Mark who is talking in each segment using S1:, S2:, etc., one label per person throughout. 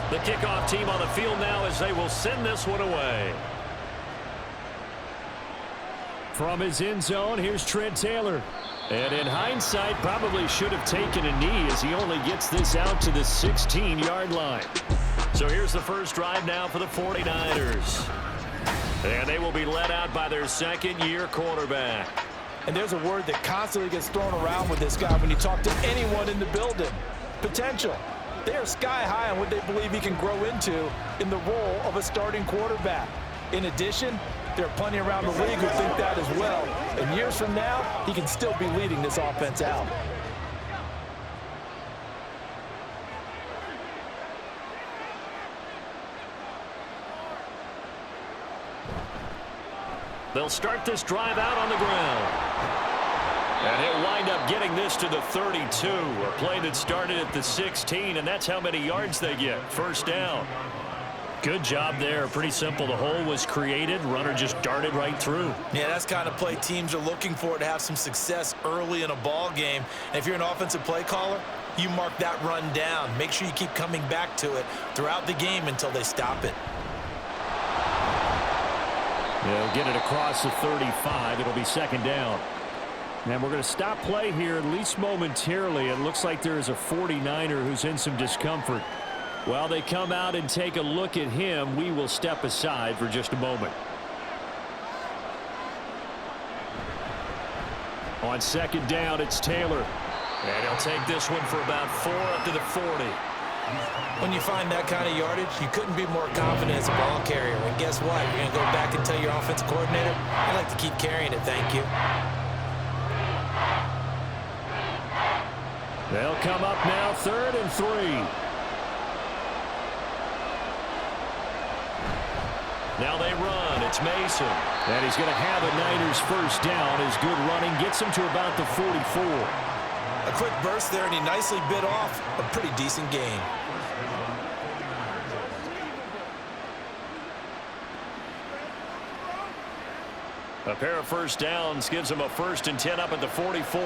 S1: The kickoff team on the field now as they will send this one away.
S2: From his end zone, here's Trent Taylor. And in hindsight, probably should have taken a knee as he only gets this out to the 16-yard line.
S1: So here's the first drive now for the 49ers. And they will be led out by their second-year quarterback.
S3: And there's a word that constantly gets thrown around with this guy when you talk to anyone in the building. Potential. They are sky high on what they believe he can grow into in the role of a starting quarterback. In addition, there are plenty around the league who think that as well. And years from now, he can still be leading this offense out.
S1: They'll start this drive out on the ground. And he'll wind up getting this to the 32. A play that started at the 16, and that's how many yards they get. First down.
S2: Good job there. Pretty simple. The hole was created. Runner just darted right through.
S3: Yeah, that's the kind of play teams are looking for to have some success early in a ball game. And if you're an offensive play caller, you mark that run down. Make sure you keep coming back to it throughout the game until they stop it.
S2: They'll get it across the 35. It'll be second down. And we're going to stop play here, at least momentarily. It looks like there is a 49er who's in some discomfort. While they come out and take a look at him, we will step aside for just a moment. On second down, it's Taylor.
S1: And he'll take this one for about 4 up to the 40.
S3: When you find that kind of yardage, you couldn't be more confident as a ball carrier. And guess what? You're going to go back and tell your offensive coordinator, I'd like to keep carrying it, thank you.
S2: They'll come up now, 3rd and 3.
S1: Now they run. It's Mason.
S2: And he's going to have a Niners first down. His good running gets him to about the 44.
S3: A quick burst there, and he nicely bit off a pretty decent gain.
S1: A pair of first downs gives him a 1st and 10 up at the 44.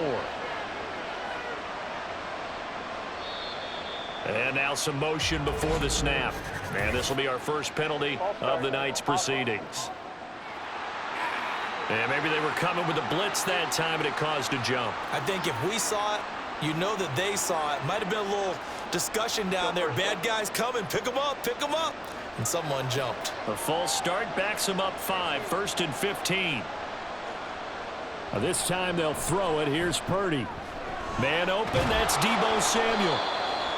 S1: And now some motion before the snap. And this will be our first penalty of the night's proceedings. And maybe they were coming with a blitz that time and it caused a jump.
S3: I think if we saw it, you know that they saw it. Might have been a little discussion down there. Bad guys coming. Pick them up. Pick them up. And someone jumped.
S1: A false start backs him up 5. 1st and 15.
S2: This time they'll throw it. Here's Purdy.
S1: Man open. That's Deebo Samuel.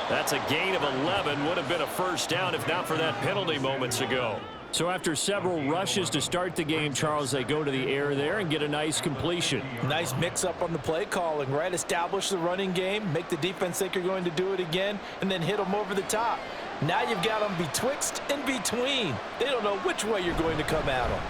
S1: That's a gain of 11. Would have been a first down if not for that penalty moments ago.
S2: So after several rushes to start the game, Charles, they go to the air there and get a nice completion.
S3: Nice mix-up on the play calling, right? Establish the running game, make the defense think you're going to do it again, and then hit them over the top. Now you've got them betwixt and between. They don't know which way you're going to come at them.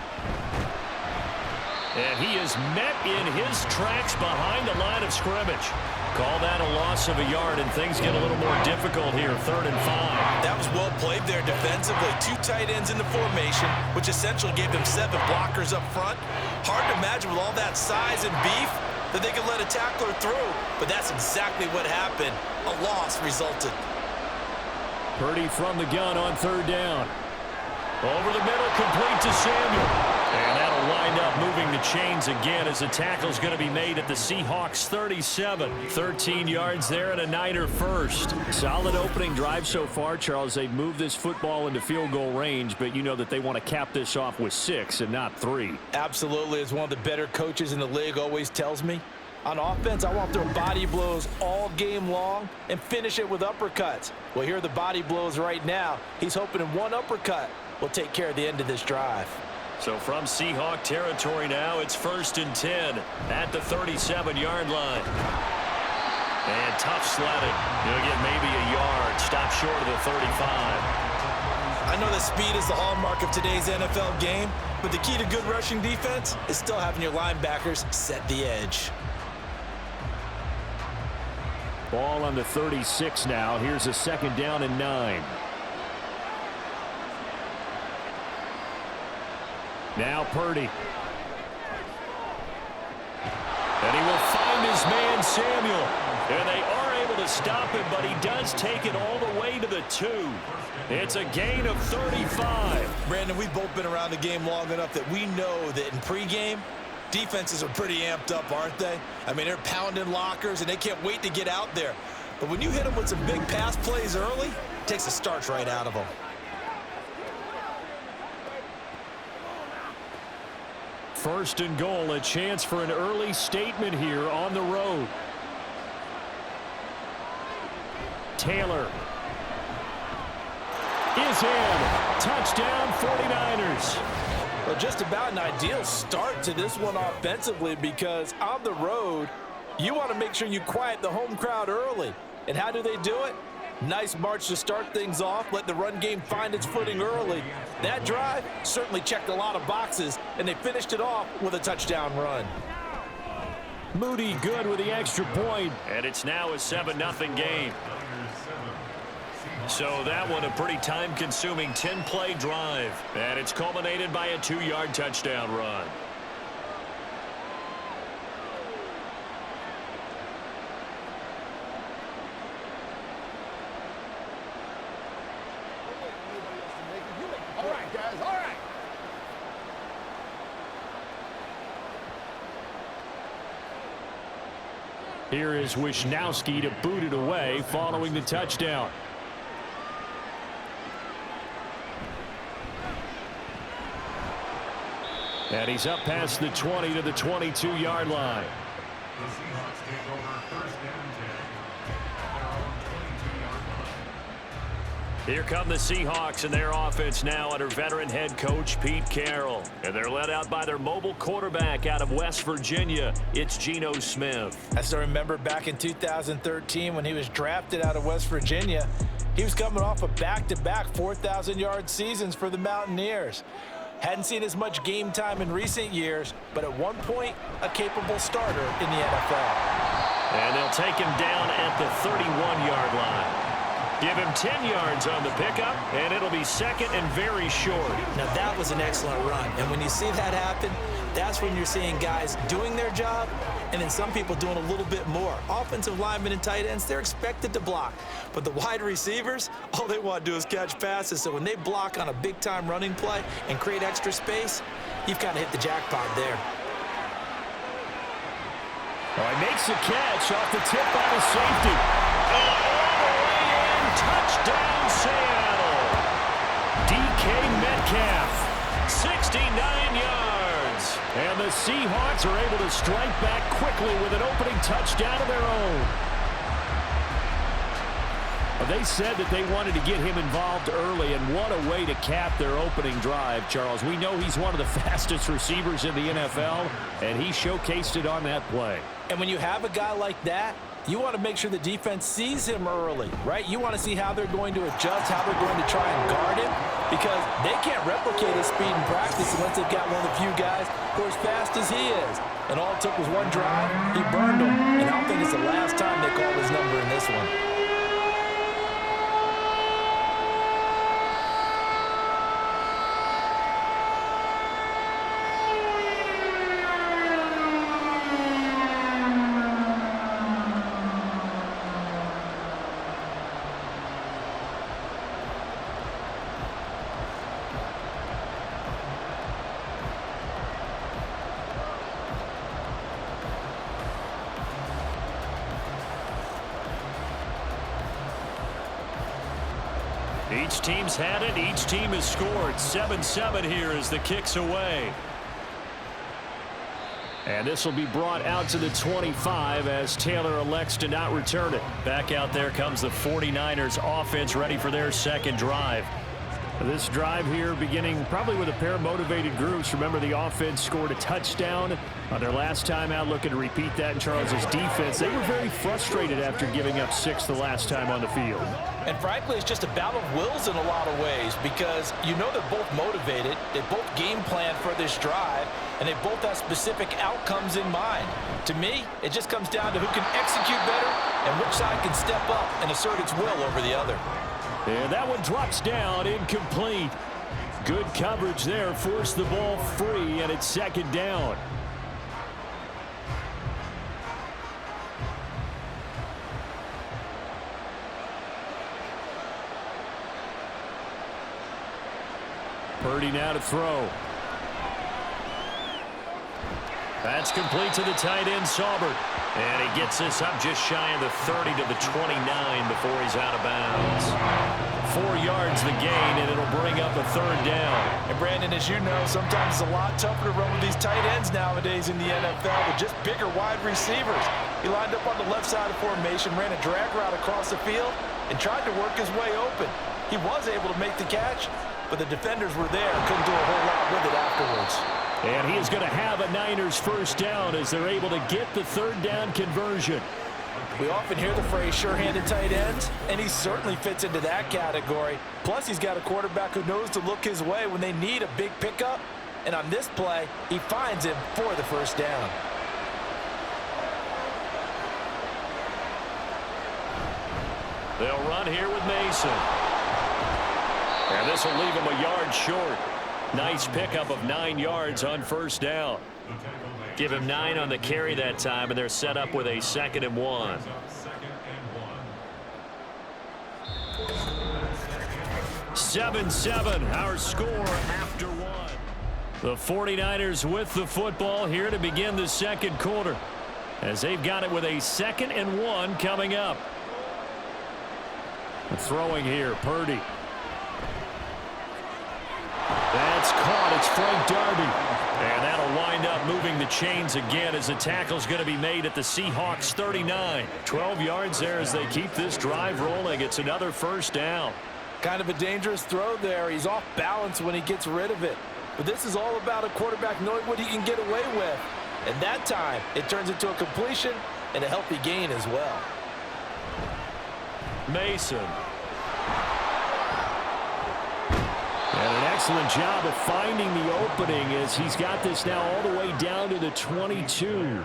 S1: And he is met in his tracks behind the line of scrimmage. Call that a loss of a yard, and things get a little more difficult here. 3rd and 5.
S3: That was well played there defensively. 2 tight ends in the formation, which essentially gave them 7 blockers up front. Hard to imagine with all that size and beef that they could let a tackler through. But that's exactly what happened. A loss resulted.
S2: Purdy from the gun on 3rd down.
S1: Over the middle, complete to Samuel. And that'll wind up moving the chains again as the tackle's going to be made at the Seahawks 37. 13 yards there and a Niner first.
S2: Solid opening drive so far, Charles. They've moved this football into field goal range, but you know that they want to cap this off with 6 and not 3.
S3: Absolutely, as one of the better coaches in the league always tells me. On offense, I want their body blows all game long and finish it with uppercuts. Well, here are the body blows right now. He's hoping in one uppercut will take care of the end of this drive.
S1: So from Seahawk territory now, it's 1st and 10 at the 37-yard line. And tough sledding. He'll get maybe a yard. Stop short of the 35.
S3: I know that speed is the hallmark of today's NFL game, but the key to good rushing defense is still having your linebackers set the edge.
S2: Ball on the 36 now. Here's a 2nd down and 9. Now Purdy. And he will find his man Samuel. And they are able
S1: able to stop him, but he does take it all the way to the 2. It's a gain of 35.
S3: Brandon, we've both been around the game long enough that we know that in pregame, defenses are pretty amped up, aren't they? I mean, they're pounding lockers, and they can't wait to get out there. But when you hit them with some big pass plays early, it takes the starch right out of them.
S1: First and goal, a chance for an early statement here on the road. Taylor is in. Touchdown 49ers.
S3: Well, just about an ideal start to this one offensively, because on the road, you want to make sure you quiet the home crowd early. And how do they do it? Nice march to start things off. Let the run game find its footing early. That drive certainly checked a lot of boxes, and they finished it off with a touchdown run.
S1: Moody good with the extra point, and it's now a 7-0 game. So that one a pretty time-consuming 10-play drive, and it's culminated by a 2-yard touchdown run.
S4: All right, guys, all right.
S1: Here is Wisnowski to boot it away following the touchdown. And he's up past the 20 to the 22-yard line.
S4: The Seahawks take over first down 10.
S1: Here come the Seahawks and their offense now under veteran head coach Pete Carroll. And they're led out by their mobile quarterback out of West Virginia. It's Geno Smith.
S3: I still remember back in 2013 when he was drafted out of West Virginia. He was coming off a back-to-back 4,000-yard seasons for the Mountaineers. Hadn't seen as much game time in recent years, but at one point, a capable starter in the NFL.
S1: And they'll take him down at the 31-yard line. Give him 10 yards on the pickup, and it'll be second and very short.
S3: Now, that was an excellent run. And when you see that happen, that's when you're seeing guys doing their job and then some people doing a little bit more. Offensive linemen and tight ends, they're expected to block. But the wide receivers, all they want to do is catch passes. So when they block on a big-time running play and create extra space, you've kind of hit the jackpot there.
S1: Well, he makes the catch off the tip by the safety. Touchdown, Seattle. DK Metcalf, 69 yards. And the Seahawks are able to strike back quickly with an opening touchdown of their own. They said that they wanted to get him involved early, and what a way to cap their opening drive, Charles. We know he's one of the fastest receivers in the NFL, and he showcased it on that play.
S3: And when you have a guy like that, you want to make sure the defense sees him early, right? You want to see how they're going to adjust, how they're going to try and guard him, because they can't replicate his speed in practice unless they've got one of the few guys who are as fast as he is. And all it took was one drive. He burned him, and I don't think it's the last time they call his number in this one.
S1: Each team's had it. Each team has scored. 7-7 here as the kick's away. And this will be brought out to the 25 as Taylor elects to not return it. Back out there comes the 49ers offense ready for their second drive. This drive here beginning probably with a pair of motivated groups. Remember, the offense scored a touchdown on their last time out, looking to repeat that in Charles's defense. They were very frustrated after giving up 6 the last time on the field.
S3: And frankly, it's just a battle of wills in a lot of ways, because you know they're both motivated, they both game plan for this drive, and they both have specific outcomes in mind. To me, it just comes down to who can execute better and which side can step up and assert its will over the other.
S1: And that one drops down, incomplete. Good coverage there, forced the ball free, and it's second down.
S2: Purdy now to throw.
S1: That's complete to the tight end, Saubert. And he gets this up just shy of the 30 to the 29 before he's out of bounds. 4 yards the gain, and it'll bring up a third down.
S3: And Brandon, as you know, sometimes it's a lot tougher to run with these tight ends nowadays in the NFL with just bigger wide receivers. He lined up on the left side of formation, ran a drag route across the field, and tried to work his way open. He was able to make the catch, but the defenders were there and couldn't do a whole lot with it afterwards.
S2: And he is going to have a Niners first down as they're able to get the third down conversion.
S3: We often hear the phrase sure-handed tight ends, and he certainly fits into that category. Plus, he's got a quarterback who knows to look his way when they need a big pickup. And on this play, he finds him for the first down.
S1: They'll run here with Mason. And this will leave him a yard short. Nice pickup of 9 yards on first down. Give him 9 on the carry that time, and they're set up with a 2nd and 1. 7-7, our score after 1. The 49ers with the football here to begin the second quarter, as they've got it with a 2nd and 1 coming up.
S2: Throwing here, Purdy.
S1: That's caught. It's Frank Darby. And that'll wind up moving the chains again as the tackle's going to be made at the Seahawks 39. 12 yards there as they keep this drive rolling. It's another first down.
S3: Kind of a dangerous throw there. He's off balance when he gets rid of it. But this is all about a quarterback knowing what he can get away with. And that time, it turns into a completion and a healthy gain as well.
S1: Mason.
S2: And an excellent job of finding the opening as he's got this now all the way down to the 22.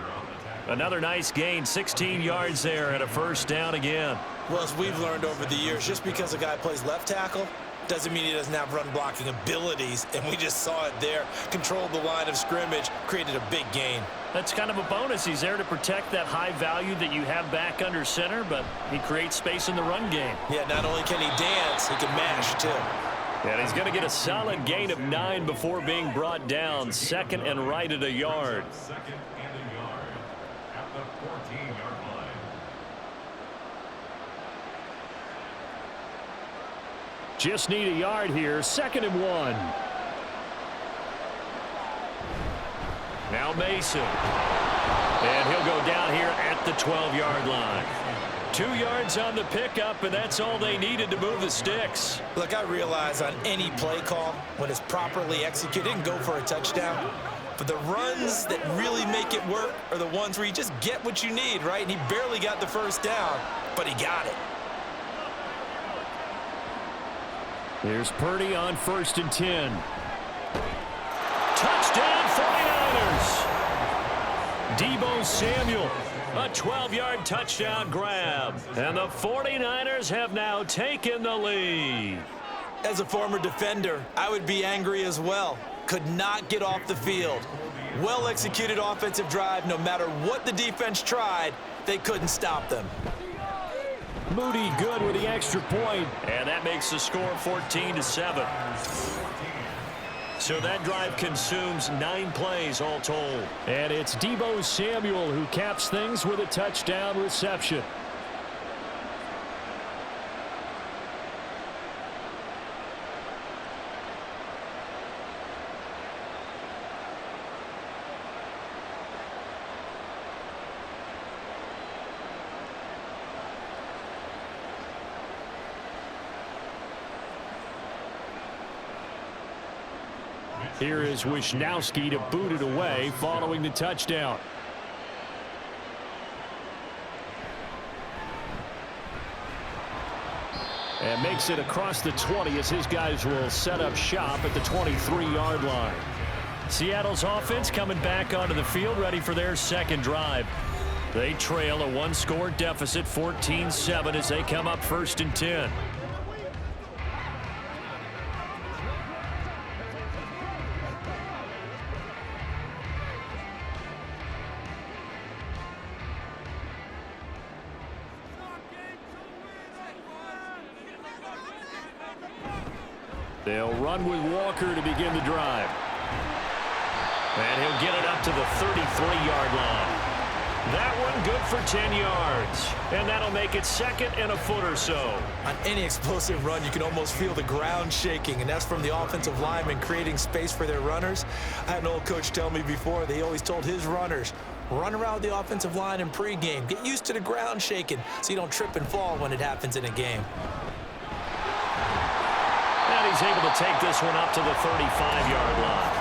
S1: Another nice gain, 16 yards there and a first down again.
S3: Well, as we've learned over the years, just because a guy plays left tackle doesn't mean he doesn't have run blocking abilities, and we just saw it there. Controlled the line of scrimmage, created a big gain.
S1: That's kind of a bonus. He's there to protect that high value that you have back under center, but he creates space in the run game.
S3: Yeah, not only can he dance, he can mash too.
S1: And he's going to get a solid gain of 9 before being brought down. 2nd and right at a yard.
S4: 2nd and a yard at the 14-yard line.
S2: Just need a yard here. 2nd and 1.
S1: Now Mason. And he'll go down here at the 12-yard line. 2 yards on the pickup, and that's all they needed to move the sticks.
S3: Look, I realize on any play call, when it's properly executed, it can go for a touchdown. But the runs that really make it work are the ones where you just get what you need, right? And he barely got the first down, but he got it.
S2: Here's Purdy on 1st and 10.
S1: Touchdown 49ers. Deebo Samuel. A 12-yard touchdown grab. And the 49ers have now taken the lead.
S3: As a former defender, I would be angry as well. Could not get off the field. Well-executed offensive drive. No matter what the defense tried, they couldn't stop them.
S2: Moody good with the extra point.
S1: And that makes the score 14-7. So that drive consumes 9 plays all told.
S2: And it's Deebo Samuel who caps things with a touchdown reception. Here is Wisnowski to boot it away following the touchdown. And makes it across the 20 as his guys will set up shop at the 23-yard line.
S1: Seattle's offense coming back onto the field, ready for their second drive. They trail a 1-score deficit, 14-7, as they come up 1st and 10.
S2: They'll run with Walker to begin the drive.
S1: And he'll get it up to the 33-yard line. That one good for 10 yards. And that'll make it second and a foot or so.
S3: On any explosive run, you can almost feel the ground shaking, and that's from the offensive linemen creating space for their runners. I had an old coach tell me before, they always told his runners, run around the offensive line in pregame. Get used to the ground shaking so you don't trip and fall when it happens in a game.
S1: And he's able to take this one up to the 35-yard line.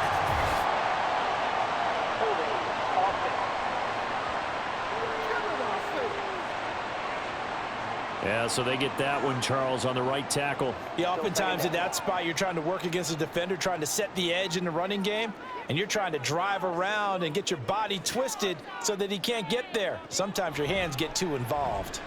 S2: Yeah, so they get that one, Charles, on the right tackle.
S3: Yeah, oftentimes in that spot, you're trying to work against a defender, trying to set the edge in the running game, and you're trying to drive around and get your body twisted so that he can't get there. Sometimes your hands get too involved.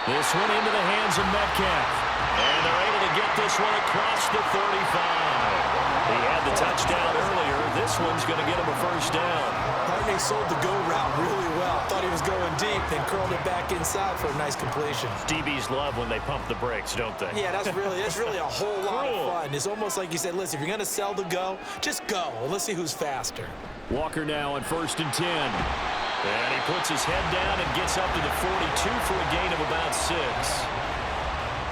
S1: This one into the hands of Metcalf. And they're able to get this one across the 35. He had the touchdown earlier. This one's going to get him a first down.
S3: Hartney sold the go route really well. Thought he was going deep, then curled it back inside for a nice completion.
S1: DBs love when they pump the brakes, don't they?
S3: Yeah, that's really a whole lot of fun. It's almost like you said, listen, if you're going to sell the go, just go. Well, let's see who's faster.
S2: Walker now on 1st and 10.
S1: And he puts his head down and gets up to the 42 for a gain of about 6.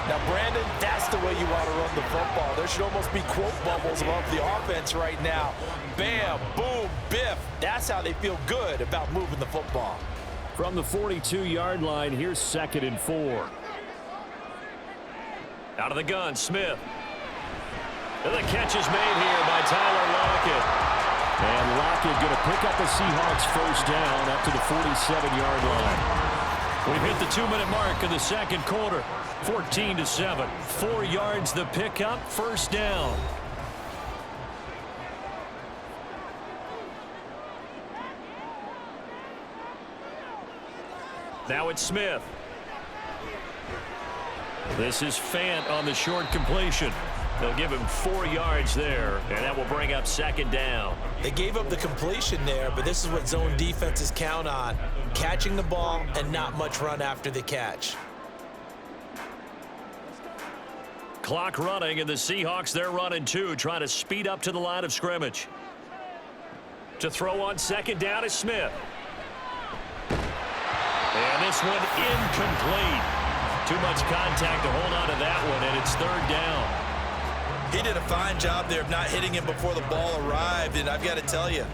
S3: Now, Brandon, that's the way you want to run the football. There should almost be quote bubbles above the offense right now. Bam, boom, biff. That's how they feel good about moving the football.
S2: From the 42-yard line, here's 2nd and 4.
S1: Out of the gun, Smith. And the catch is made here by Tyler Lockett.
S2: And Lockett going to pick up a Seahawks first down up to the 47-yard line.
S1: We've hit the 2-minute mark of the second quarter. 14-7. 4 yards the pickup, first down. Now it's Smith. This is Fant on the short completion. They'll give him 4 yards there, and that will bring up second down.
S3: They gave up the completion there, but this is what zone defenses count on. Catching the ball and not much run after the catch.
S1: Clock running, and the Seahawks, they're running too, trying to speed up to the line of scrimmage. To throw on second down is Smith. And this one incomplete. Too much contact to hold on to that one, and it's third down.
S3: He did a fine job there of not hitting him before the ball arrived, and I've got to tell you,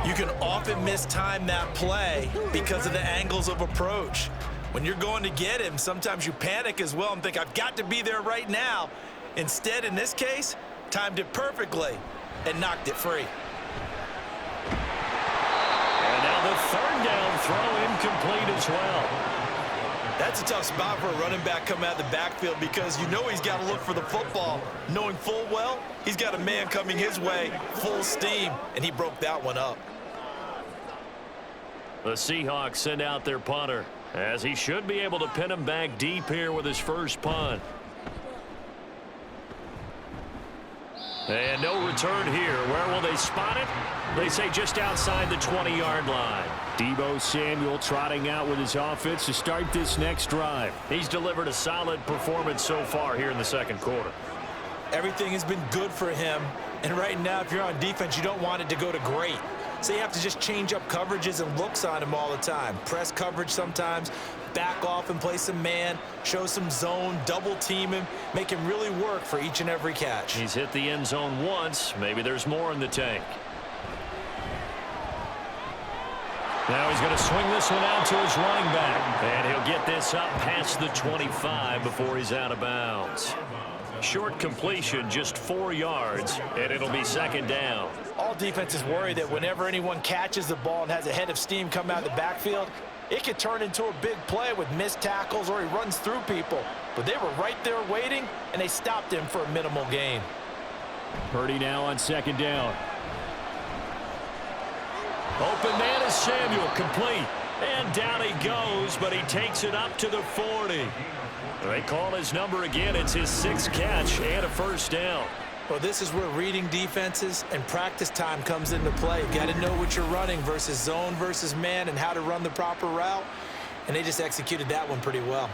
S3: you can often mistime that play because of the angles of approach. When you're going to get him, sometimes you panic as well and think, I've got to be there right now. Instead, in this case, timed it perfectly and knocked it free.
S1: And now the third down throw incomplete as well.
S3: That's a tough spot for a running back coming out of the backfield because you know he's got to look for the football, knowing full well he's got a man coming his way, full steam, and he broke that one up.
S1: The Seahawks send out their punter, as he should be able to pin him back deep here with his first punt. And no return here. Where will they spot it? They say just outside the 20-yard line.
S2: Deebo Samuel trotting out with his offense to start this next drive.
S1: He's delivered a solid performance so far here in the second quarter.
S3: Everything has been good for him, and right now, if you're on defense, you don't want it to go to great. So you have to just change up coverages and looks on him all the time. Press coverage sometimes, back off and play some man, show some zone, double team him, make him really work for each and every catch.
S1: He's hit the end zone once. Maybe there's more in the tank. Now he's going to swing this one out to his running back. And he'll get this up past the 25 before he's out of bounds. Short completion, just 4 yards, and it'll be second down.
S3: All defenses worry that whenever anyone catches the ball and has a head of steam come out of the backfield, it could turn into a big play with missed tackles or he runs through people. But they were right there waiting, and they stopped him for a minimal gain.
S2: Purdy now on second down.
S1: Open man is Samuel, complete. And down he goes, but he takes it up to the 40. They call his number again. It's his 6th catch and a first down.
S3: Well, this is where reading defenses and practice time comes into play. Got to know what you're running versus zone versus man and how to run the proper route. And they just executed that one pretty well.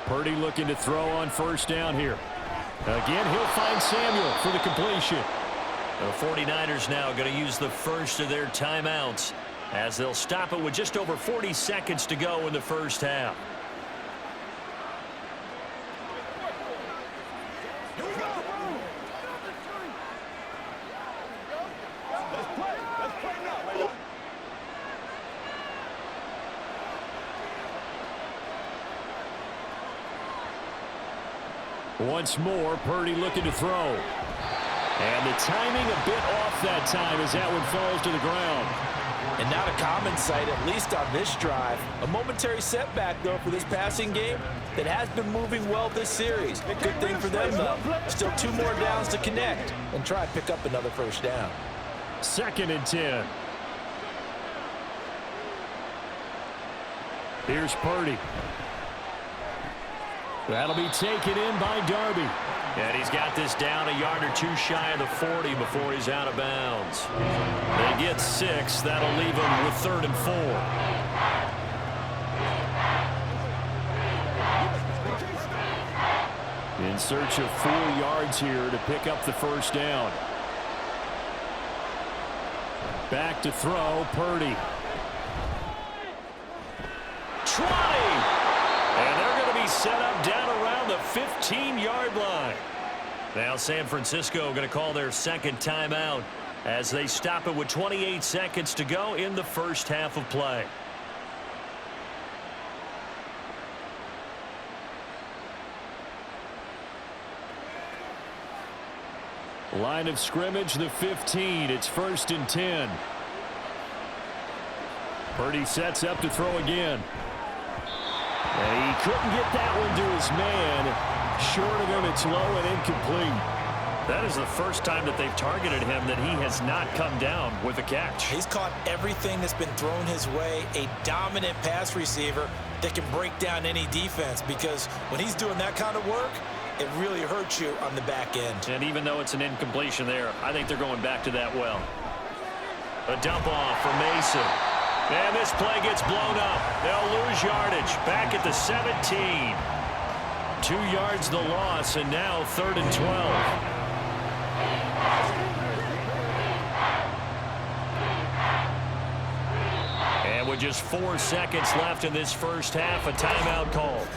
S2: Purdy looking to throw on first down here. Again, he'll find Samuel for the completion.
S1: The 49ers now going to use the first of their timeouts as they'll stop it with just over 40 seconds to go in the first half.
S2: Once more, Purdy looking to throw. And the timing a bit off that time as that one falls to the ground.
S3: And not a common sight, at least on this drive. A momentary setback, though, for this passing game that has been moving well this series. Good thing for them, though. Still 2 more downs to connect and try to pick up another first down.
S2: 2nd and 10. Here's Purdy. That'll be taken in by Darby.
S1: And he's got this down a yard or 2 shy of the 40 before he's out of bounds. They get 6. That'll leave him with 3rd and 4.
S2: In search of 4 yards here to pick up the first down. Back to throw, Purdy.
S1: 20! And they're going to be set up down around the 15-yard line. Now San Francisco going to call their 2nd timeout as they stop it with 28 seconds to go in the first half of play.
S2: Line of scrimmage, the 15. It's 1st and 10. Purdy sets up to throw again. And he couldn't get that one to his man. Short of him, it's low and incomplete.
S1: That is the first time that they've targeted him that he has not come down with a catch.
S3: He's caught everything that's been thrown his way. A dominant pass receiver that can break down any defense, because when he's doing that kind of work, it really hurts you on the back end.
S1: And even though it's an incompletion there, I think they're going back to that well. A dump off for Mason. And this play gets blown up. They'll lose yardage back at the 17. 2 yards the loss, and now 3rd and 12. And with just 4 seconds left in this first half, a timeout called.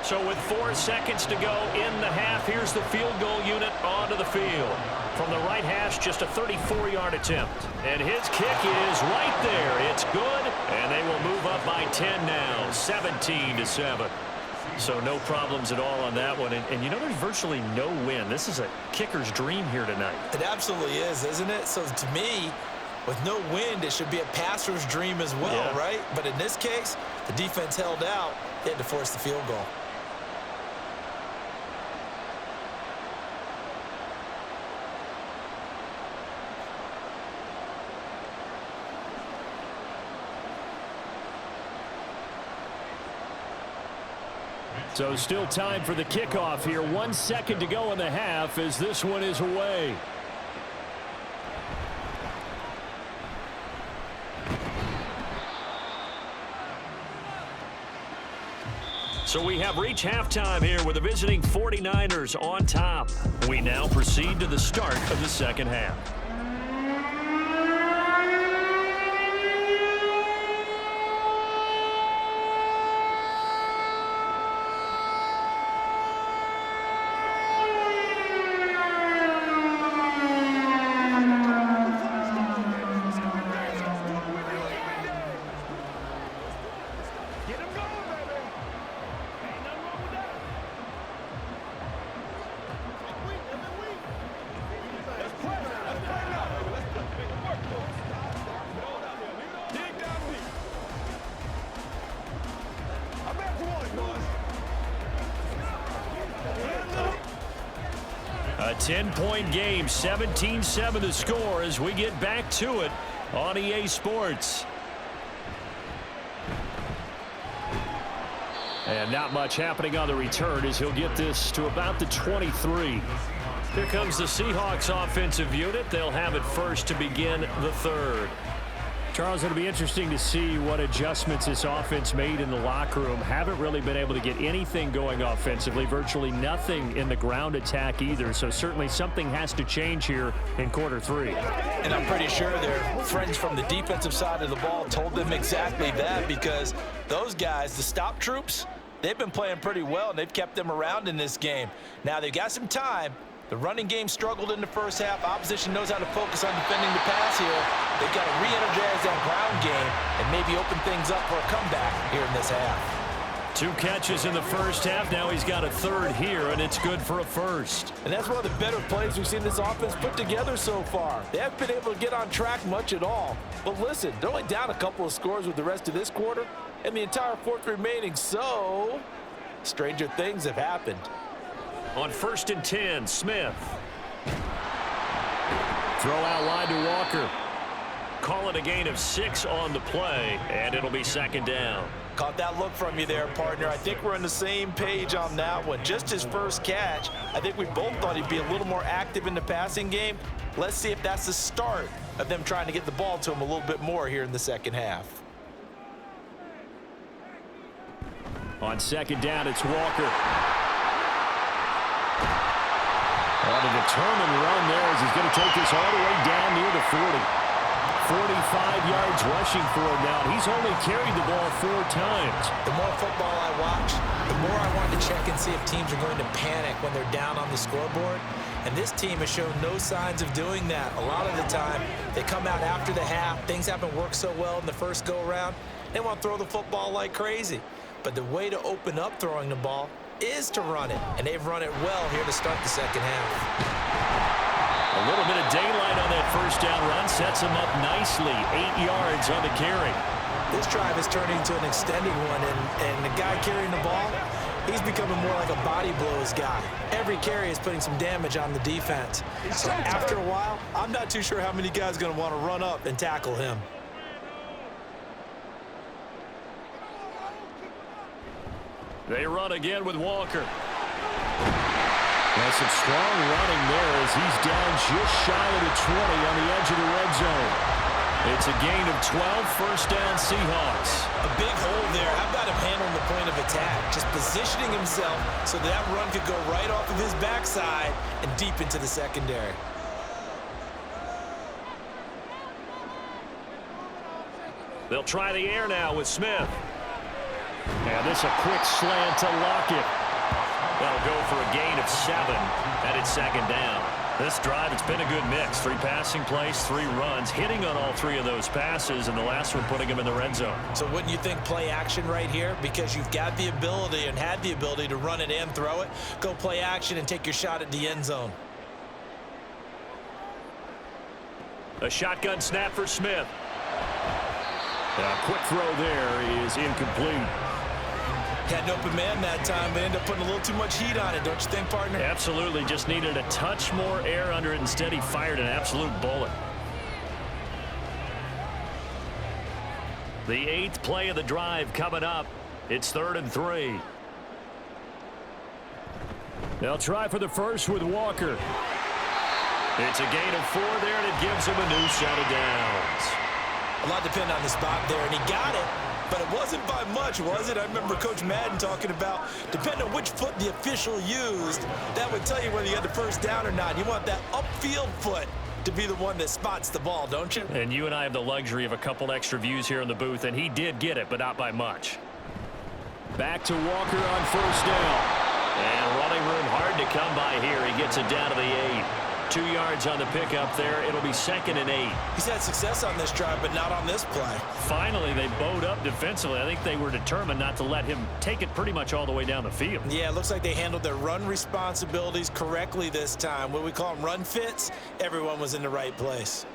S1: So with 4 seconds to go in the half, here's the field goal unit onto the field. From the right hash, just a 34-yard attempt. And his kick is right there. It's good, and they will move up by 10 now, 17-7. So no problems at all on that one. And you know, there's virtually no win. This is a kicker's dream here tonight.
S3: It absolutely is, isn't it? So to me, with no wind, it should be a passer's dream as well,
S1: Yeah.
S3: right? But in this case, the defense held out. They had to force the field goal.
S2: So still time for the kickoff here. 1 second to go in the half as this one is away.
S1: So we have reached halftime here with the visiting 49ers on top. We now proceed to the start of the second half. A 10-point game, 17-7 the score as we get back to it on EA Sports.
S2: And not much happening on the return as he'll get this to about the 23.
S1: Here comes the Seahawks offensive unit. They'll have it first to begin the third.
S2: Charles, it'll be interesting to see what adjustments this offense made in the locker room. Haven't really been able to get anything going offensively, virtually nothing in the ground attack either. So certainly something has to change here in quarter three.
S3: And I'm pretty sure their friends from the defensive side of the ball told them exactly that, because those guys, the stop troops, they've been playing pretty well, and they've kept them around in this game. Now they've got some time. The running game struggled in the first half. Opposition knows how to focus on defending the pass here. They've got to re-energize that ground game and maybe open things up for a comeback here in this half.
S1: 2 catches in the first half. Now he's got a third here, and it's good for a first.
S3: And that's one of the better plays we've seen this offense put together so far. They haven't been able to get on track much at all. But listen, they're only down a couple of scores with the rest of this quarter and the entire fourth remaining. So, stranger things have happened.
S1: On 1st and 10, Smith.
S2: Throw out wide to Walker.
S1: Call it a gain of 6 on the play, and it'll be 2nd down.
S3: Caught that look from you there, partner. I think we're on the same page on that one. Just his first catch, I think we both thought he'd be a little more active in the passing game. Let's see if that's the start of them trying to get the ball to him a little bit more here in the second half.
S2: On 2nd down, it's Walker. On a determined run there as he's going to take this all the way down near the 40. 45 yards rushing for him now. He's only carried the ball 4 times.
S3: The more football I watch, the more I want to check and see if teams are going to panic when they're down on the scoreboard. And this team has shown no signs of doing that. A lot of the time, they come out after the half. Things haven't worked so well in the first go-around. They want to throw the football like crazy. But the way to open up throwing the ball is to run it. And they've run it well here to start the second half.
S1: A little bit of daylight on that first down run sets him up nicely. 8 yards on the carry.
S3: This drive is turning into an extended one, and the guy carrying the ball, he's becoming more like a body blows guy. Every carry is putting some damage on the defense. So after a while, I'm not too sure how many guys are going to want to run up and tackle him.
S1: They run again with Walker.
S2: Well, some strong running there as he's down just shy of the 20 on the edge of the red zone.
S1: It's a gain of 12, first down Seahawks.
S3: A big hole there. How about him handling the point of attack? Just positioning himself so that run could go right off of his backside and deep into the secondary.
S1: They'll try the air now with Smith.
S2: And this a quick slant to Lockett.
S1: That'll go for a gain of 7, and it's 2nd down. This drive, it's been a good mix. 3 passing plays, 3 runs, hitting on all 3 of those passes, and the last one putting him in the red zone.
S3: So wouldn't you think play action right here? Because you've got the ability and had the ability to run it and throw it. Go play action and take your shot at the end zone.
S1: A shotgun snap for Smith.
S2: A quick throw there is incomplete.
S3: Had an open man that time, but ended up putting a little too much heat on it, don't you think, partner?
S1: Absolutely. Just needed a touch more air under it. Instead, he fired an absolute bullet. The 8th play of the drive coming up. It's 3rd and 3.
S2: They'll try for the first with Walker.
S1: It's a gain of 4 there, and it gives him a new set of downs.
S3: A lot depended on the spot there, and he got it. But it wasn't by much, was it? I remember Coach Madden talking about, depending on which foot the official used, that would tell you whether you had the first down or not. You want that upfield foot to be the one that spots the ball, don't you?
S1: And you and I have the luxury of a couple extra views here in the booth, and he did get it, but not by much.
S2: Back to Walker on 1st down.
S1: And running room hard to come by here. He gets it down to the 8. 2 yards on the pickup there. It'll be 2nd and 8.
S3: He's had success on this drive, but not on this play.
S1: Finally, they bowed up defensively. I think they were determined not to let him take it pretty much all the way down the field.
S3: Yeah, it looks like they handled their run responsibilities correctly this time. What we call them run fits, everyone was in the right place.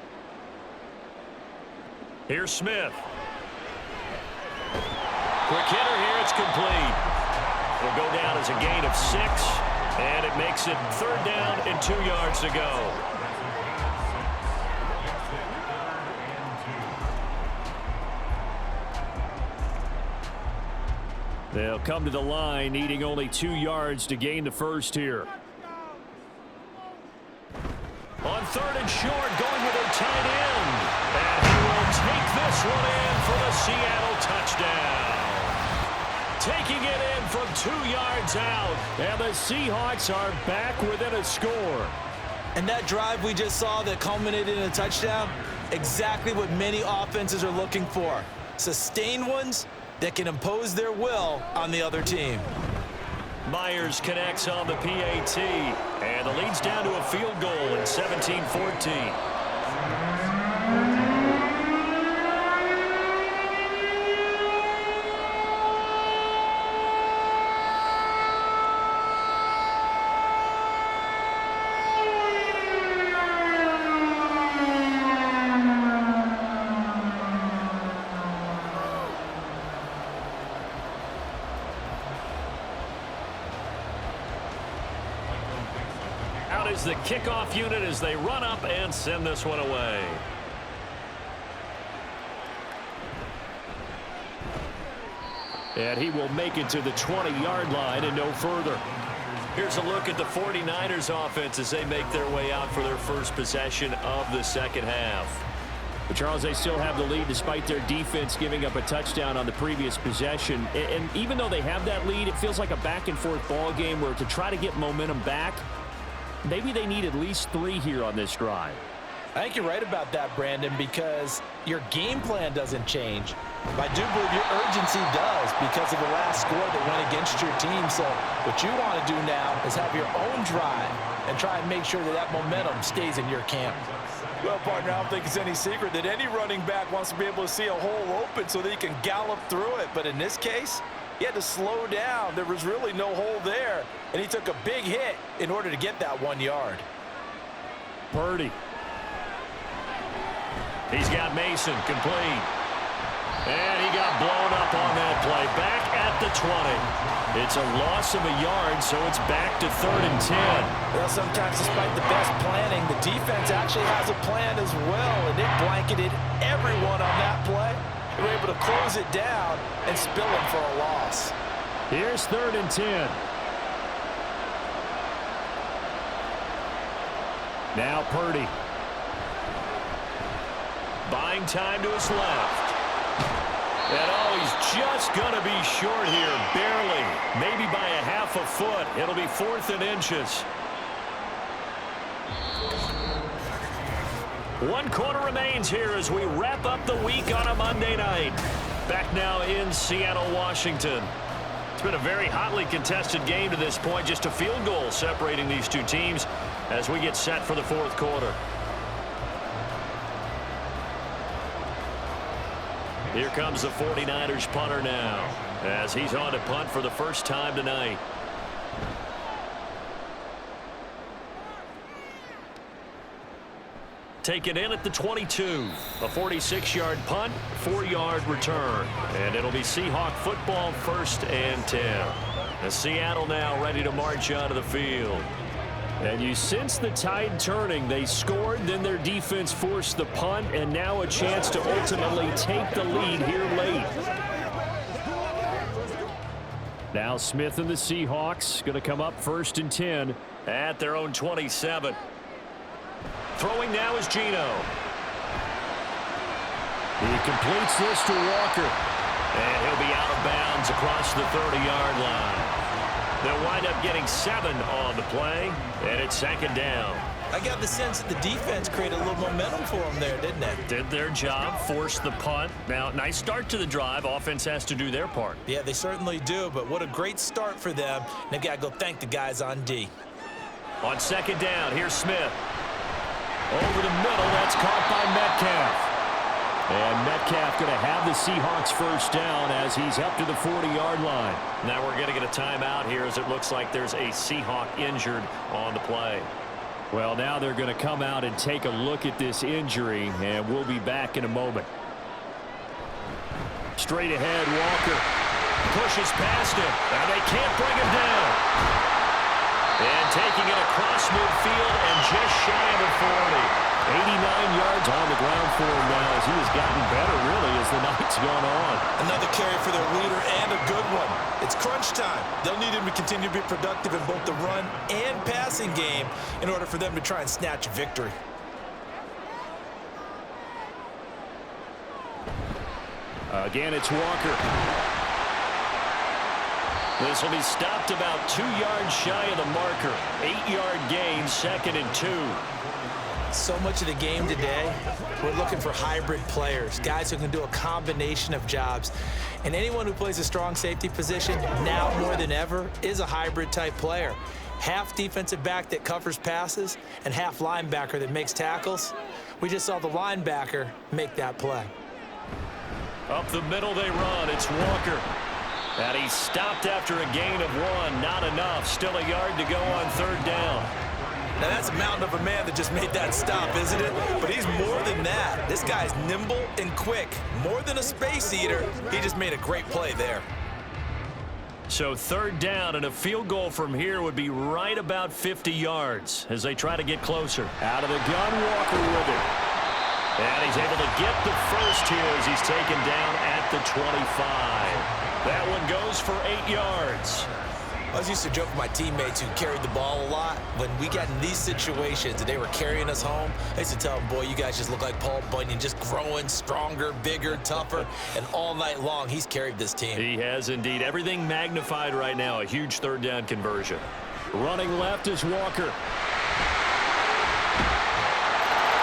S1: Here's Smith. Quick hitter here. It's complete. It'll go down as a gain of 6. And it makes it 3rd down and 2 yards to go.
S2: They'll come to the line, needing only 2 yards to gain the first here.
S1: On 3rd and short, going with their tight end. And he will take this one in for the Seattle touchdown. Taking it in from 2 yards out. And the Seahawks are back within a score.
S3: And that drive we just saw that culminated in a touchdown, exactly what many offenses are looking for. Sustained ones that can impose their will on the other team.
S1: Myers connects on the PAT, and the lead's down to a field goal in 17-14. Is the kickoff unit as they run up and send this one away.
S2: And he will make it to the 20-yard line and no further.
S1: Here's a look at the 49ers offense as they make their way out for their first possession of the second half.
S2: But Charles, they still have the lead despite their defense giving up a touchdown on the previous possession. And even though they have that lead, it feels like a back-and-forth ball game where to try to get momentum back, maybe they need at least 3 here on this drive.
S3: I think you're right about that, Brandon, because your game plan doesn't change. But I do believe your urgency does because of the last score that went against your team. So what you want to do now is have your own drive and try and make sure that that momentum stays in your camp. Well, partner, I don't think it's any secret that any running back wants to be able to see a hole open so that he can gallop through it. But in this case, he had to slow down. There was really no hole there, and he took a big hit in order to get that 1 yard.
S2: Purdy.
S1: He's got Mason complete. And he got blown up on that play. Back at the 20. It's a loss of a yard, so it's back to 3rd and 10.
S3: Well, sometimes despite the best planning, the defense actually has a plan as well, and it blanketed everyone on that play. They were able to close it down and spill him for a loss.
S2: Here's 3rd and 10. Now Purdy.
S1: Buying time to his left. And oh, he's just going to be short here, barely. Maybe by a half a foot. It'll be 4th and inches. 1 quarter remains here as we wrap up the week on a Monday night. Back now in Seattle, Washington. It's been a very hotly contested game to this point. Just a field goal separating these two teams as we get set for the 4th quarter. Here comes the 49ers punter now as he's on to punt for the first time tonight. Taken in at the 22. A 46-yard punt, 4-yard return. And it'll be Seahawk football, 1st and 10. As Seattle now ready to march onto the field.
S2: And you sense the tide turning. They scored, then their defense forced the punt, and now a chance to ultimately take the lead here late. Now Smith and the Seahawks going to come up 1st and 10.
S1: At their own 27. Throwing now is Geno.
S2: He completes this to Walker.
S1: And he'll be out of bounds across the 30-yard line. They'll wind up getting 7 on the play, and it's 2nd down.
S3: I got the sense that the defense created a little momentum for them there, didn't it?
S1: Did their job, forced the punt. Now, nice start to the drive. Offense has to do their part.
S3: Yeah, they certainly do, but what a great start for them. They've got to go thank the guys on D.
S1: On 2nd down, here's Smith. Over the middle, that's caught by Metcalf.
S2: And Metcalf going to have the Seahawks 1st down as he's up to the 40-yard line.
S1: Now we're going to get a timeout here as it looks like there's a Seahawk injured on the play.
S2: Well, now they're going to come out and take a look at this injury, and we'll be back in a moment. Straight ahead, Walker
S1: pushes past him, and they can't bring him down. And taking it across midfield and just shy of the 40.
S2: 89 yards on the ground for him now as he has gotten better, really, as the night's gone on.
S3: Another carry for their leader and a good one. It's crunch time. They'll need him to continue to be productive in both the run and passing game in order for them to try and snatch a victory.
S2: Again, it's Walker.
S1: This will be stopped about 2 yards shy of the marker. 8-yard gain, 2nd and 2.
S3: So much of the game today, we're looking for hybrid players, guys who can do a combination of jobs. And anyone who plays a strong safety position, now more than ever, is a hybrid type player. Half defensive back that covers passes and half linebacker that makes tackles. We just saw the linebacker make that play.
S1: Up the middle they run. It's Walker. And he's stopped after a gain of 1. Not enough. Still a yard to go on 3rd down.
S3: Now that's a mountain of a man that just made that stop, isn't it? But he's more than that. This guy's nimble and quick. More than a space eater. He just made a great play there.
S1: So 3rd down, and a field goal from here would be right about 50 yards as they try to get closer.
S2: Out of the gun, Walker with it.
S1: And he's able to get the first here as he's taken down at the 25. That one goes for 8 yards.
S3: I was used to joke with my teammates who carried the ball a lot. When we got in these situations and they were carrying us home, I used to tell them, boy, you guys just look like Paul Bunyan, just growing stronger, bigger, tougher. And all night long, he's carried this team.
S1: He has indeed. Everything magnified right now. A huge 3rd down conversion.
S2: Running left is Walker.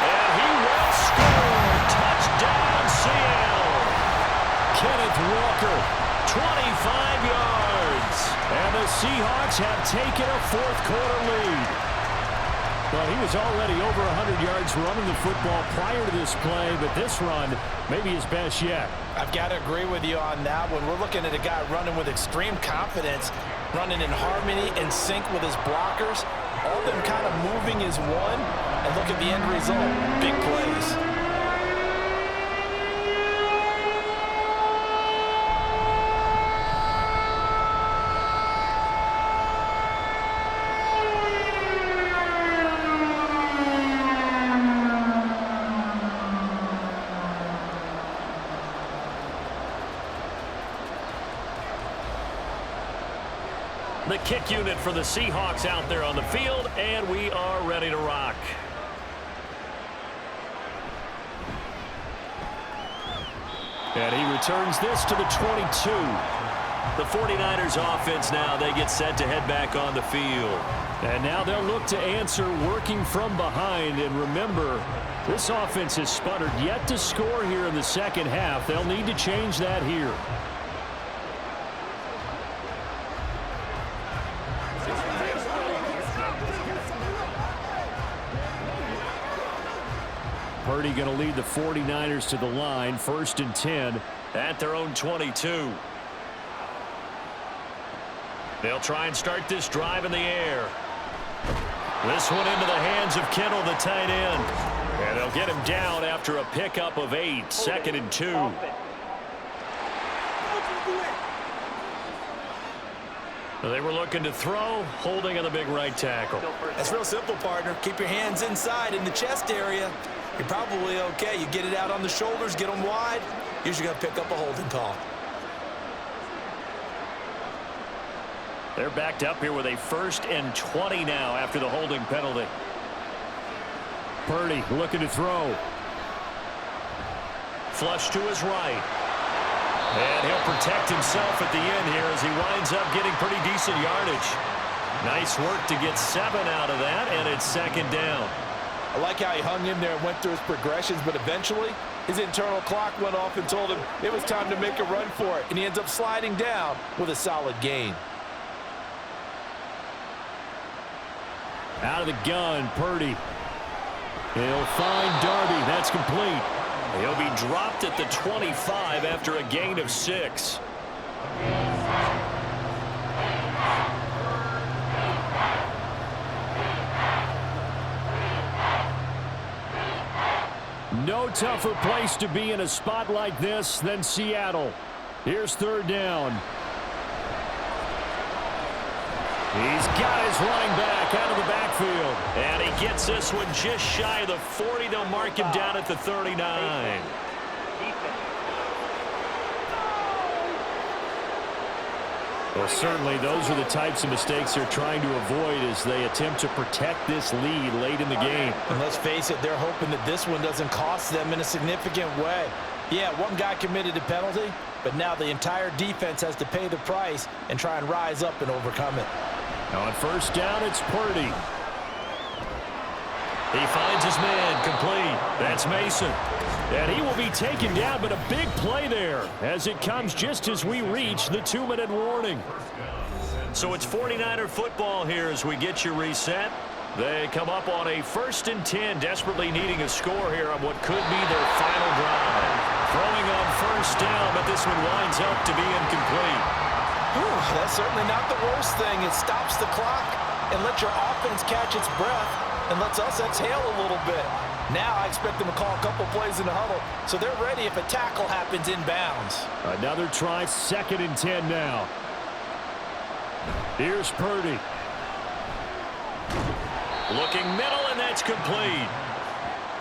S1: And he will score. Touchdown, Seattle.
S2: Kenneth Walker.
S1: 25 yards.
S2: And the Seahawks have taken a 4th quarter lead. Well, he was already over 100 yards running the football prior to this play, but this run may be his best yet.
S3: I've got to agree with you on that one. We're looking at a guy running with extreme confidence, running in harmony and sync with his blockers. All of them kind of moving as one. And look at the end result. Big plays.
S1: The kick unit for the Seahawks out there on the field, and we are ready to rock.
S2: And he returns this to the 22.
S1: The 49ers offense now, they get set to head back on the field.
S2: And now they'll look to answer working from behind. And remember, this offense has sputtered yet to score here in the 2nd half. They'll need to change that here. Purdy going to lead the 49ers to the line, 1st and 10.
S1: At their own 22. They'll try and start this drive in the air. This one into the hands of Kittle, the tight end. And they'll get him down after a pickup of 8, 2nd and 2. They were looking to throw, holding on the big right tackle.
S3: That's real simple, partner. Keep your hands inside in the chest area. You're probably okay. You get it out on the shoulders, get them wide. Usually going to pick up a holding call.
S1: They're backed up here with a 1st and 20 now after the holding penalty.
S2: Purdy looking to throw.
S1: Flush to his right. And he'll protect himself at the end here as he winds up getting pretty decent yardage. Nice work to get 7 out of that, and it's 2nd down.
S3: I like how he hung in there and went through his progressions, but eventually his internal clock went off and told him it was time to make a run for it, and he ends up sliding down with a solid gain.
S2: Out of the gun, Purdy. He'll find Darby. That's complete.
S1: He'll be dropped at the 25 after a gain of 6.
S2: No tougher place to be in a spot like this than Seattle. Here's 3rd down. He's got his running back out of the backfield.
S1: And he gets this one just shy of the 40. They'll mark him down at the 39.
S2: Well, certainly those are the types of mistakes they're trying to avoid as they attempt to protect this lead late in the game.
S3: And let's face it, they're hoping that this one doesn't cost them in a significant way. Yeah, one guy committed a penalty, but now the entire defense has to pay the price and try and rise up and overcome it.
S2: Now on first down, it's Purdy.
S1: He finds his man complete. That's Mason.
S2: And he will be taken down, but a big play there as it comes just as we reach the 2-minute warning.
S1: So it's 49er football here as we get you reset. They come up on a 1st and 10, desperately needing a score here on what could be their final drive. Throwing on first down, but this one winds up to be incomplete.
S3: That's certainly not the worst thing. It stops the clock and lets your offense catch its breath and lets us exhale a little bit. Now I expect them to call a couple plays in the huddle, so they're ready if a tackle happens inbounds.
S2: Another try, 2nd and 10 now. Here's Purdy.
S1: Looking middle, and that's complete.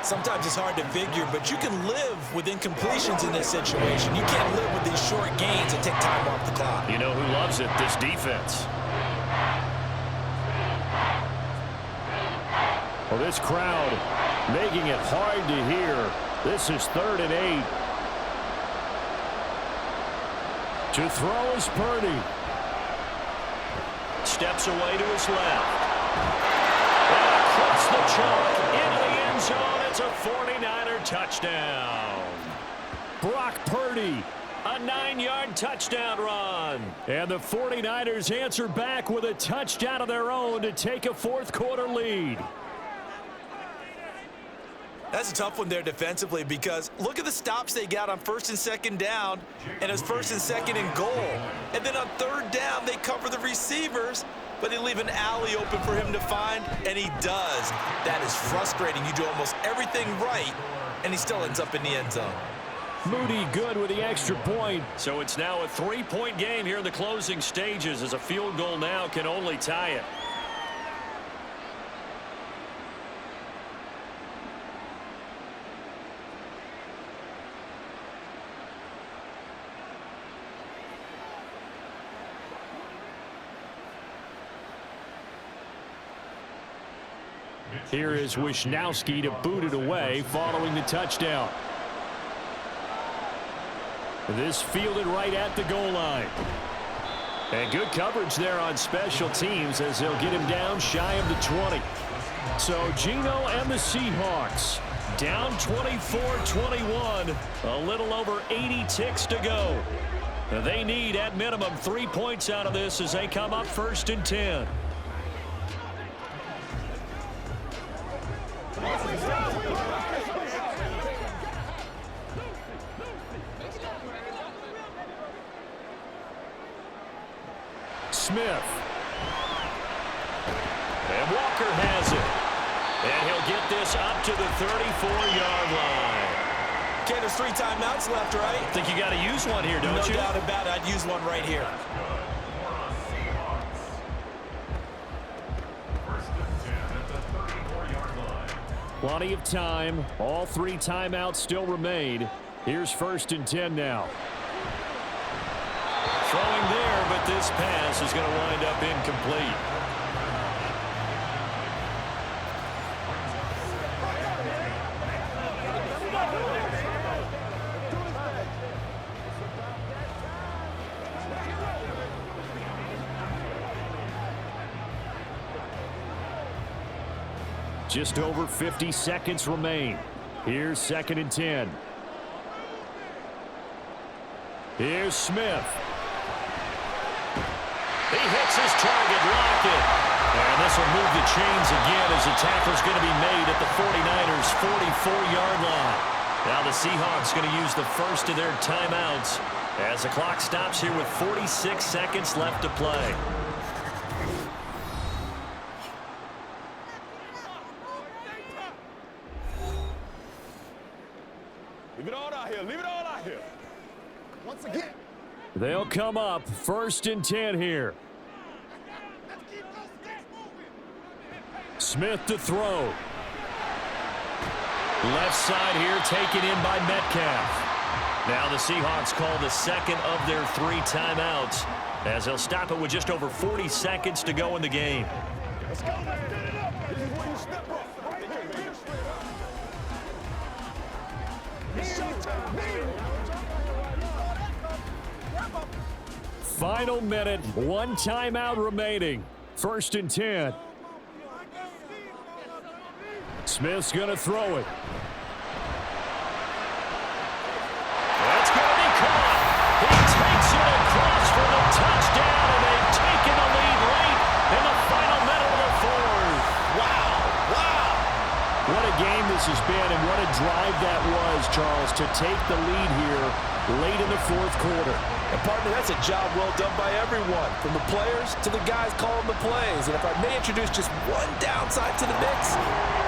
S3: Sometimes it's hard to figure, but you can live with incompletions in this situation. You can't live with these short gains that take time off the clock.
S1: You know who loves it? This defense.
S2: Well, this crowd making it hard to hear. This is 3rd and 8. To throw is Purdy.
S1: Steps away to his left. And across the chalk into the end zone. It's a 49er touchdown.
S2: Brock Purdy.
S1: A 9-yard touchdown run.
S2: And the 49ers answer back with a touchdown of their own to take a 4th quarter lead.
S3: That's a tough one there defensively because look at the stops they got on 1st and 2nd down and it's 1st and 2nd and goal. And then on 3rd down, they cover the receivers, but they leave an alley open for him to find, and he does. That is frustrating. You do almost everything right, and he still ends up in the end zone.
S2: Moody good with the extra point.
S1: So it's now a 3-point game here in the closing stages as a field goal now can only tie it.
S2: Here is Wisnowski to boot it away following the touchdown. This fielded right at the goal line. And good coverage there on special teams as they'll get him down shy of the 20. So Gino and the Seahawks down 24-21. A little over 80 ticks to go. They need at minimum 3 points out of this as they come up 1st and 10. Smith.
S1: And Walker has it. And he'll get this up to the 34-yard line.
S3: Okay, there's 3 timeouts left, right?
S1: I think you got to use one here, don't you?
S3: No doubt about it. I'd use one right here.
S2: Plenty of time. All 3 timeouts still remain. Here's 1st and 10 now.
S1: Throwing there, but this pass is going to wind up incomplete.
S2: Just over 50 seconds remain. Here's 2nd and 10. Here's Smith.
S1: He hits his target, Lockett. And this will move the chains again as the tackle's going to be made at the 49ers' 44-yard line. Now the Seahawks going to use the first of their timeouts as the clock stops here with 46 seconds left to play.
S5: Leave it all out here. Leave it all out here. Once again.
S2: They'll come up 1st and 10 here. Smith to throw.
S1: Left side here taken in by Metcalf. Now the Seahawks call the second of their 3 timeouts as they'll stop it with just over 40 seconds to go in the game.
S5: Let's go, man. Get it up. This is where you step up. Right here. It's showtime.
S2: Final minute, 1 timeout remaining. 1st and 10. Smith's going to throw it.
S1: That's going to be caught. He takes it across for the touchdown, and they've taken the lead late in the final minute of the 4th. Wow.
S2: What a game this has been, and what a drive that was, Charles, to take the lead here late in the 4th quarter.
S3: And partner, that's a job well done by everyone, from the players to the guys calling the plays. And if I may introduce just one downside to the mix,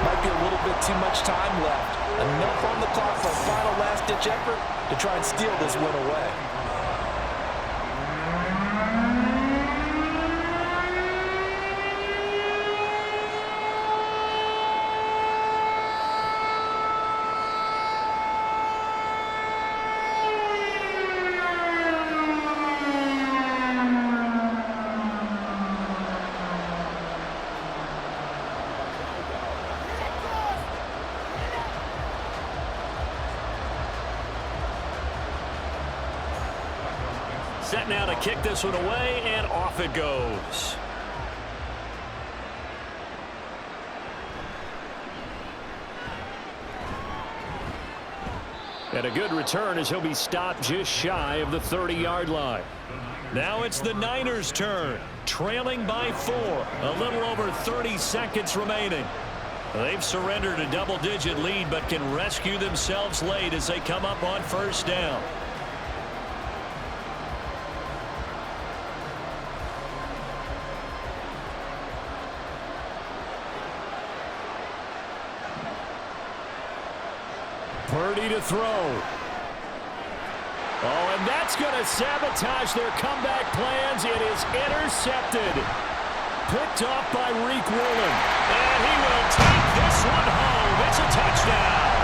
S3: might be a little bit too much time left. Enough on the clock for a final last-ditch effort to try and steal this win away.
S1: Set now to kick this one away, and off it goes.
S2: And a good return as he'll be stopped just shy of the 30-yard line.
S1: Now it's the Niners' turn, trailing by 4. A little over 30 seconds remaining. They've surrendered a double-digit lead, but can rescue themselves late as they come up on 1st down.
S2: Purdy to throw. Oh, and that's going to sabotage their comeback plans. It is intercepted. Picked off by Reek Woolen.
S1: And he will take this one home. It's a touchdown.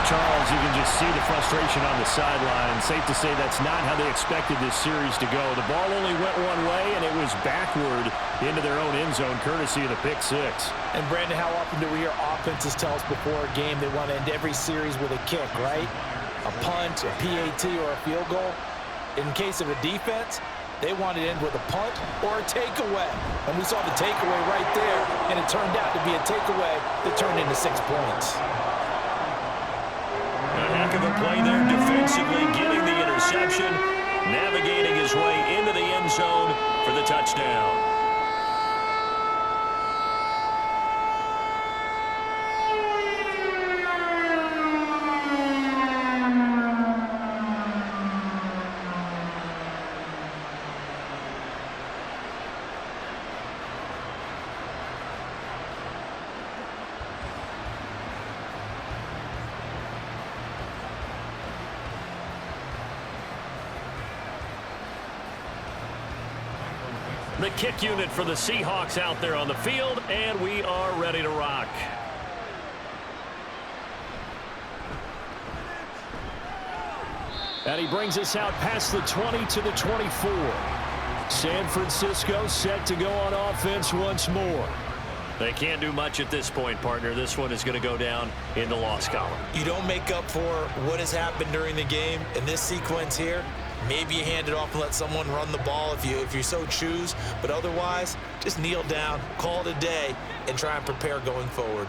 S2: Charles, you can just see the frustration on the sideline. Safe to say that's not how they expected this series to go. The ball only went one way, and it was backward into their own end zone, courtesy of the pick 6.
S3: And, Brandon, how often do we hear offenses tell us before a game they want to end every series with a kick, right? A punt, a PAT, or a field goal. In case of a defense, they want to end with a punt or a takeaway. And we saw the takeaway right there, and it turned out to be a takeaway that turned into 6 points.
S1: A heck of a play there defensively, getting the interception, navigating his way into the end zone for the touchdown. The kick unit for the Seahawks out there on the field, and we are ready to rock.
S2: And he brings us out past the 20 to the 24. San Francisco set to go on offense once more.
S1: They can't do much at this point, partner. This one is going to go down in the loss column.
S6: You don't make up for what has happened during the game in this sequence here. Maybe you hand it off and let someone run the ball if you so choose. But otherwise, just kneel down, call it a day, and try and prepare going forward.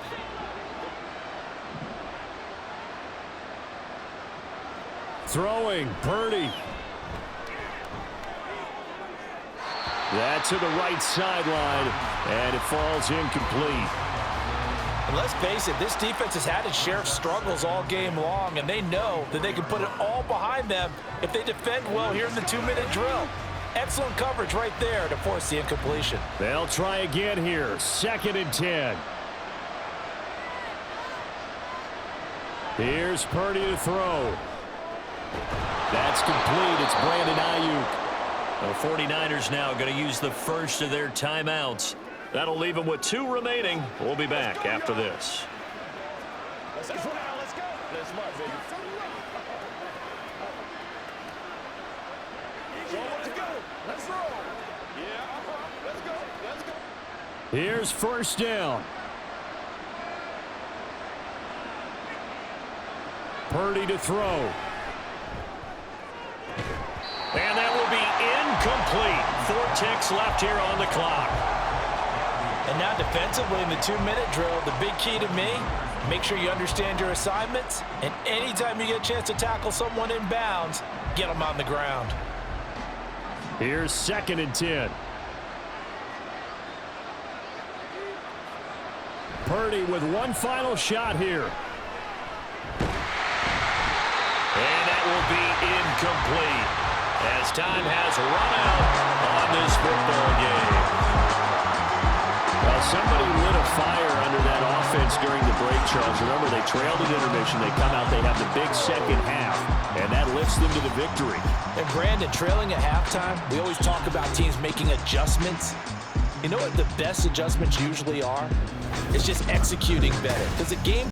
S2: Throwing, Purdy. That to the right sideline, and it falls incomplete.
S3: And let's face it, this defense has had its share of struggles all game long, and they know that they can put it all behind them if they defend well here in the 2-minute drill. Excellent coverage right there to force the incompletion.
S2: They'll try again here, 2nd and 10. Here's Purdy to throw. That's complete. It's Brandon Ayuk.
S1: The 49ers now going to use the first of their timeouts. That'll leave them with 2 remaining. We'll be back after this.
S5: Let's go. Let's go. Let's march, baby. Let's roll. Yeah, let's go. Let's go.
S2: Here's first down. Purdy to throw.
S1: And that will be incomplete. 4 ticks left here on the clock.
S3: And now defensively in the 2-minute drill, the big key to me, make sure you understand your assignments, and anytime you get a chance to tackle someone in bounds, get them on the ground.
S2: Here's 2nd and 10. Purdy with one final shot here.
S1: And that will be incomplete as time has run out on this football game.
S2: Well, somebody lit a fire under that offense during the break, Charles. Remember, they trailed at intermission. They come out, they have the big second half, and that lifts them to the victory.
S3: And Brandon, trailing at halftime, we always talk about teams making adjustments. You know what the best adjustments usually are? It's just executing better. Because a game